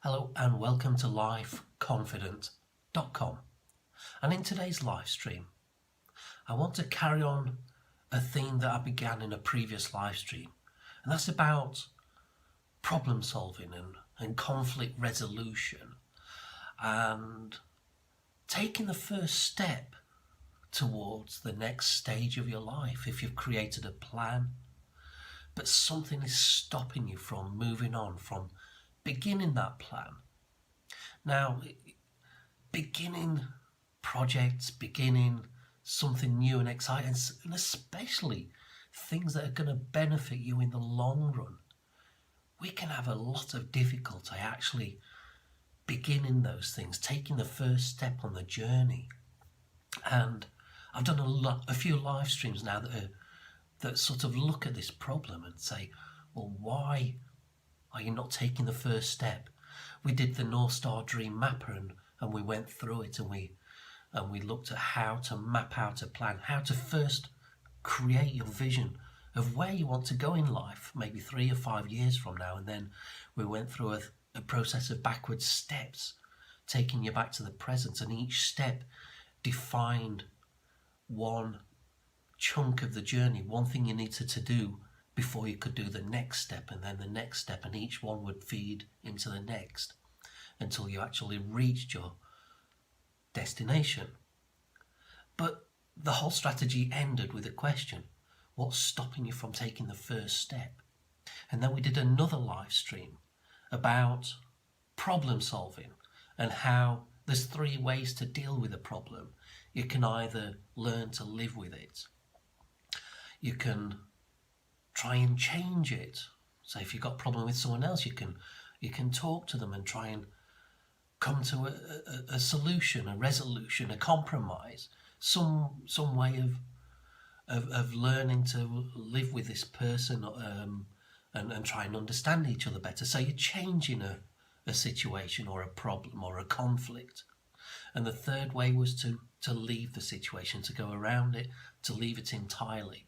Hello and welcome to lifeconfident.com. And in today's live stream, I want to carry on a theme that I began in a previous live stream, and that's about problem solving and conflict resolution and taking the first step towards the next stage of your life. If you've created a plan, but something is stopping you from moving on, from beginning that plan. Now, beginning projects, beginning something new and exciting, and especially things that are going to benefit you in the long run, we can have a lot of difficulty actually beginning those things, taking the first step on the journey. And I've done a few live streams now that sort of look at this problem and say, well, why are you not taking the first step? We did the North Star Dream Mapper and we went through it and we looked at how to map out a plan, how to first create your vision of where you want to go in life, maybe 3 or 5 years from now. And then we went through a process of backwards steps, taking you back to the present, and each step defined one chunk of the journey, one thing you needed to do before you could do the next step, and then the next step, and each one would feed into the next until you actually reached your destination. But the whole strategy ended with a question: what's stopping you from taking the first step? And then we did another live stream about problem solving and how there's 3 ways to deal with a problem. You can either learn to live with it, you can try and change it. So if you've got a problem with someone else, you can talk to them and try and come to a solution, a resolution, a compromise, some way of learning to live with this person and try and understand each other better. So you're changing a situation or a problem or a conflict. And the third way was to leave the situation, to go around it, to leave it entirely.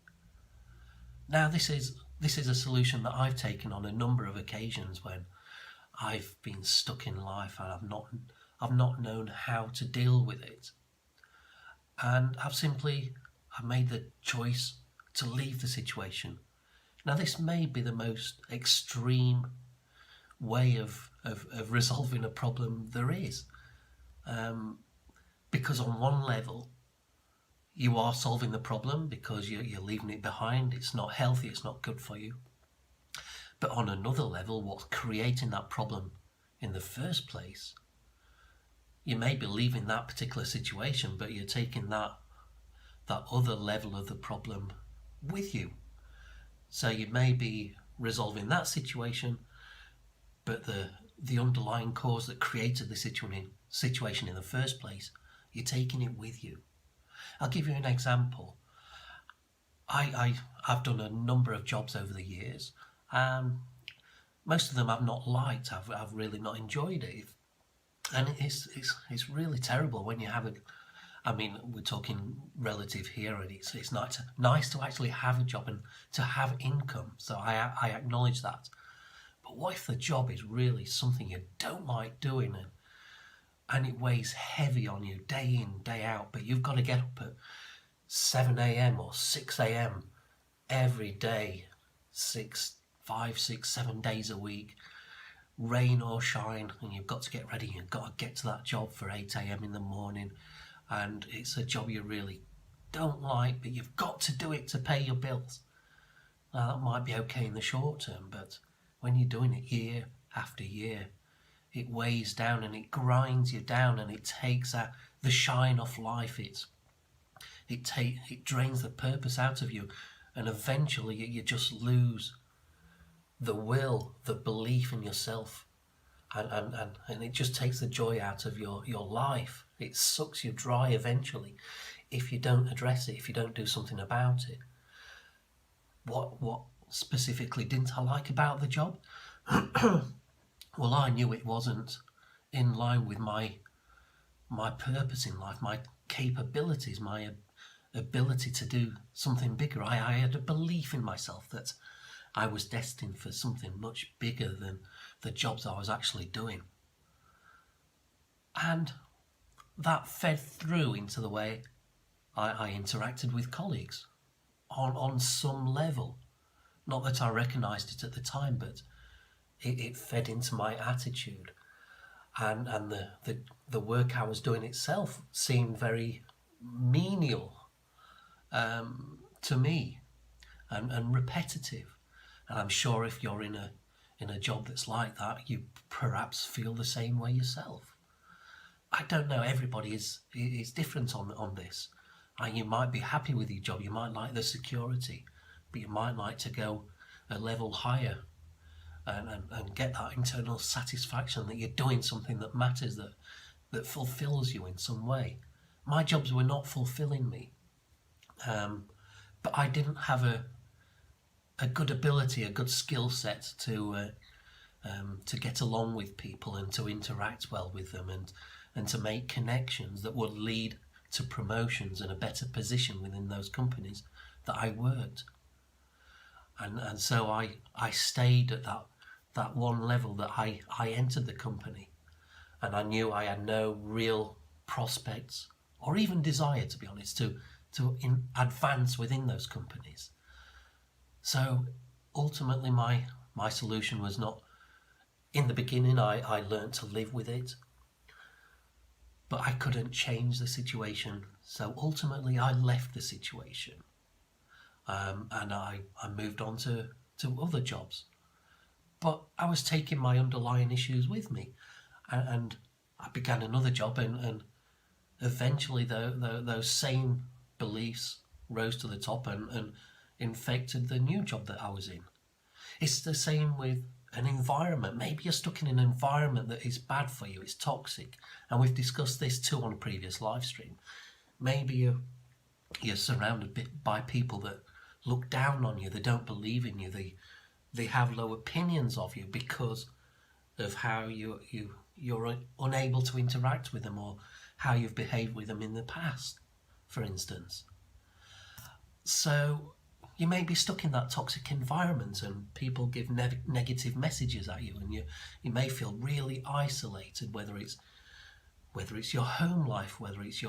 Now this is a solution that I've taken on a number of occasions when I've been stuck in life and I've not known how to deal with it. And I've made the choice to leave the situation. Now this may be the most extreme way of resolving a problem there is. Because on one level, you are solving the problem because you're leaving it behind. It's not healthy, it's not good for you. But on another level, what's creating that problem in the first place, you may be leaving that particular situation, but you're taking that other level of the problem with you. So you may be resolving that situation, but the underlying cause that created the situation in the first place, you're taking it with you. I'll give you an example. I've done a number of jobs over the years. Most of them I've not liked. I've really not enjoyed it, and it's really terrible when you have it. I mean, we're talking relative here, and it's nice to actually have a job and to have income. So I acknowledge that. But what if the job is really something you don't like doing and it weighs heavy on you day in, day out, but you've got to get up at 7 a.m. or 6 a.m. every day, 5, 6, 7 days a week, rain or shine, and you've got to get ready, you've got to get to that job for 8 a.m. in the morning, and it's a job you really don't like, but you've got to do it to pay your bills. Now that might be okay in the short term, but when you're doing it year after year, it weighs down and it grinds you down, and it takes the shine off life. It drains the purpose out of you, and eventually you just lose the will, the belief in yourself, and it just takes the joy out of your life. It sucks you dry eventually if you don't address it, if you don't do something about it. What specifically didn't I like about the job? Well, I knew it wasn't in line with my purpose in life, my capabilities, my ability to do something bigger. I had a belief in myself that I was destined for something much bigger than the jobs I was actually doing. And that fed through into the way I interacted with colleagues on some level. Not that I recognised it at the time, but it fed into my attitude. And the work I was doing itself seemed very menial to me and repetitive. And I'm sure if you're in a job that's like that, you perhaps feel the same way yourself. I don't know, everybody is different on this. You might be happy with your job, you might like the security, but you might like to go a level higher and get that internal satisfaction that you're doing something that matters, that fulfills you in some way. My jobs were not fulfilling me, but I didn't have a good ability, a good skill set to get along with people and to interact well with them and to make connections that would lead to promotions and a better position within those companies that I worked. And so I stayed at that one level that I entered the company, and I knew I had no real prospects or even desire, to be honest, to advance within those companies. So ultimately my solution was not, in the beginning I learned to live with it, but I couldn't change the situation. So ultimately I left the situation, and I moved on to other jobs. But I was taking my underlying issues with me, and I began another job, and eventually those same beliefs rose to the top and infected the new job that I was in. It's the same with an environment. Maybe you're stuck in an environment that is bad for you, it's toxic, and we've discussed this too on a previous live stream. Maybe you're surrounded by people that look down on you, they don't believe in you, they have low opinions of you because of how you're unable to interact with them, or how you've behaved with them in the past, for instance. So you may be stuck in that toxic environment and people give negative messages at you, and you may feel really isolated, whether it's your home life, whether it's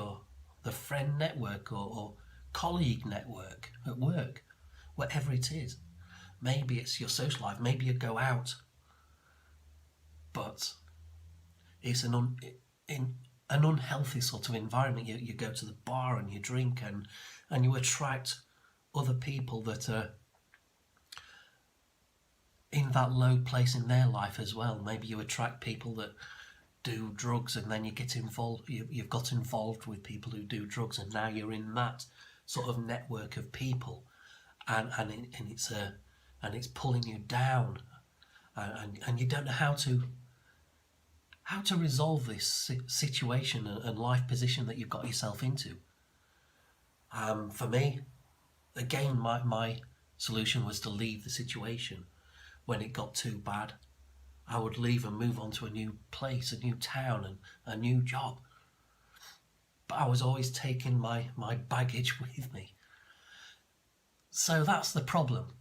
the friend network or colleague network at work, whatever it is. Maybe it's your social life, maybe you go out, but it's an unhealthy sort of environment. You go to the bar and you drink and you attract other people that are in that low place in their life as well. Maybe you attract people that do drugs, and then you get involved. You've got involved with people who do drugs, and now you're in that sort of network of people, and it's pulling you down, and you don't know how to resolve this situation and life position that you've got yourself into. For me, again, my solution was to leave the situation. When it got too bad, I would leave and move on to a new place, a new town, and a new job. But I was always taking my baggage with me. So that's the problem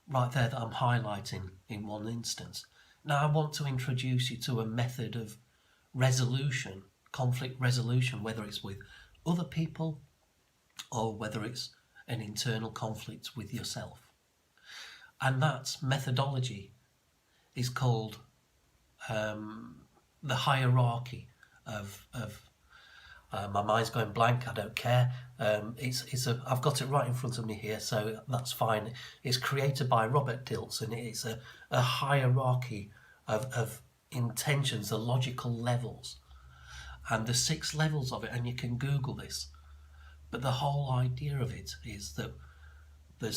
right there that I'm highlighting in one instance. Now I want to introduce you to a method of resolution, conflict resolution, whether it's with other people or whether it's an internal conflict with yourself. And that methodology is called the hierarchy of my mind's going blank, I don't care. I've got it right in front of me here, so that's fine. It's created by Robert Dilts, and it's a hierarchy of intentions, the logical levels. And there's 6 levels of it, and you can Google this. But the whole idea of it is that there's